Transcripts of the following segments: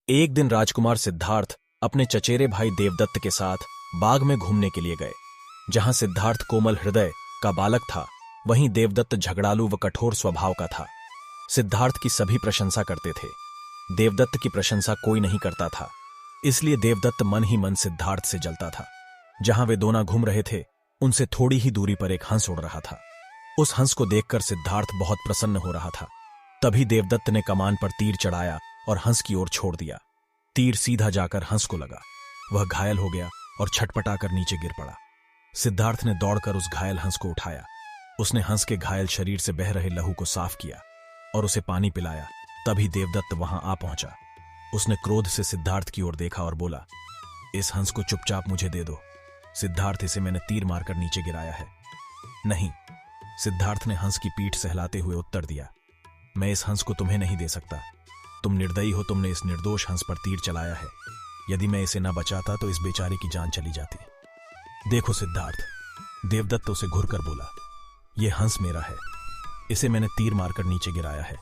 एक दिन राजकुमार सिद्धार्थ अपने चचेरे भाई देवदत्त के साथ बाग में घूमने के लिए गए। जहां सिद्धार्थ कोमल हृदय का बालक था, वहीं देवदत्त झगड़ालू व कठोर स्वभाव का था। सिद्धार्थ की सभी प्रशंसा करते थे, देवदत्त की प्रशंसा कोई नहीं करता था। इसलिए देवदत्त मन ही मन सिद्धार्थ से जलता था। जहां वे दोनों घूम रहे थे, उनसे थोड़ी ही दूरी पर एक हंस उड़ रहा था। उस हंस को देखकर सिद्धार्थ बहुत प्रसन्न हो रहा था। तभी देवदत्त ने कमान पर तीर चढ़ाया और हंस की ओर छोड़ दिया। तीर सीधा जाकर हंस को लगा। वह घायल हो गया और छटपटाकर नीचे गिर पड़ा। सिद्धार्थ ने दौड़कर उस घायल हंस को उठाया। उसने हंस के घायल शरीर से बह रहे लहू को साफ किया और उसे पानी पिलाया। तभी देवदत्त वहां आ पहुंचा। उसने क्रोध से सिद्धार्थ की ओर देखा और बोला, इस हंस को चुपचाप मुझे दे दो। सिद्धार्थ, इसे मैंने तीर मारकर नीचे गिराया है। नहीं, सिद्धार्थ ने हंस की पीठ सहलाते हुए उत्तर दिया, मैं इस हंस को तुम्हें नहीं दे सकता। तुम निर्दयी हो, तुमने इस निर्दोष हंस पर तीर चलाया है। यदि मैं इसे न बचाता तो इस बेचारे की जान चली जाती। देखो सिद्धार्थ, देवदत्त उसे घुरकर बोला, यह हंस मेरा है। इसे मैंने तीर मारकर नीचे गिराया है।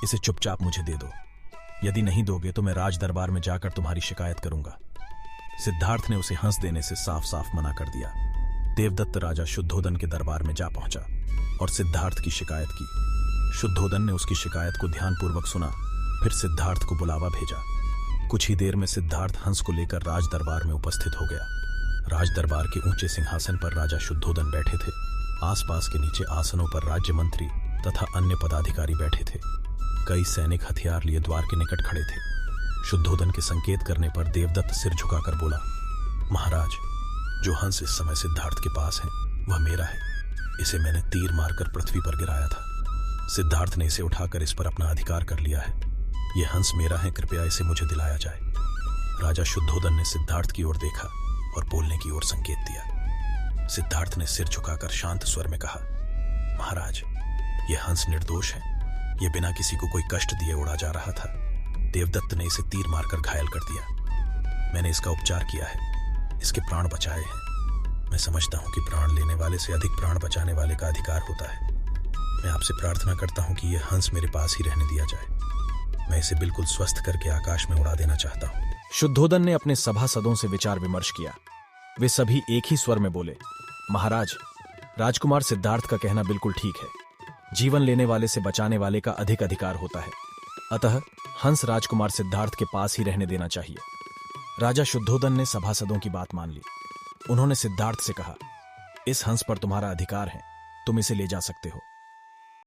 इसे चुपचाप मुझे दे दो। यदि नहीं दोगे तो मैं राज दरबार में जाकर तुम्हारी शिकायत करूंगा। सिद्धार्थ ने उसे हंस देने से साफ साफ मना कर दिया। देवदत्त राजा शुद्धोदन के दरबार में जा पहुंचा और सिद्धार्थ की शिकायत की। शुद्धोदन ने उसकी शिकायत को ध्यानपूर्वक सुना, फिर सिद्धार्थ को बुलावा भेजा। कुछ ही देर में सिद्धार्थ हंस को लेकर राज दरबार में उपस्थित हो गया। राज दरबार के ऊंचे सिंहासन पर राजा शुद्धोदन बैठे थे। आसपास के नीचे आसनों पर राज्य मंत्री तथा अन्य पदाधिकारी बैठे थे। कई सैनिक हथियार लिए द्वार के निकट खड़े थे। शुद्धोदन के संकेत करने पर देवदत्त सिर झुकाकर बोला, महाराज, जो हंस इस समय सिद्धार्थ के पास है वह मेरा है। इसे मैंने तीर मारकर पृथ्वी पर गिराया था। सिद्धार्थ ने इसे उठाकर इस पर अपना अधिकार कर लिया है। यह हंस मेरा है, कृपया इसे मुझे दिलाया जाए। राजा शुद्धोदन ने सिद्धार्थ की ओर देखा और बोलने की ओर संकेत दिया। सिद्धार्थ ने सिर झुकाकर शांत स्वर में कहा, महाराज, यह हंस निर्दोष है। यह बिना किसी को कोई कष्ट दिए उड़ा जा रहा था। देवदत्त ने इसे तीर मारकर घायल कर दिया। मैंने इसका उपचार किया है, इसके प्राण बचाए हैं। मैं समझता हूं कि प्राण लेने वाले से अधिक प्राण बचाने वाले का अधिकार होता है। मैं आपसे प्रार्थना करता हूं कि यह हंस मेरे पास ही रहने दिया जाए। मैं इसे बिल्कुल स्वस्थ करके आकाश में उड़ा देना चाहता हूं। शुद्धोदन ने अपने सभासदों से विचार विमर्श किया। वे सभी एक ही स्वर में बोले, महाराज, राजकुमार सिद्धार्थ का कहना बिल्कुल ठीक है। जीवन लेने वाले से बचाने वाले का अधिक अधिकार होता है। अतः हंस राजकुमार सिद्धार्थ के पास ही रहने देना चाहिए। राजा शुद्धोदन ने सभासदों की बात मान ली। उन्होंने सिद्धार्थ से कहा, इस हंस पर तुम्हारा अधिकार है, तुम इसे ले जा सकते हो।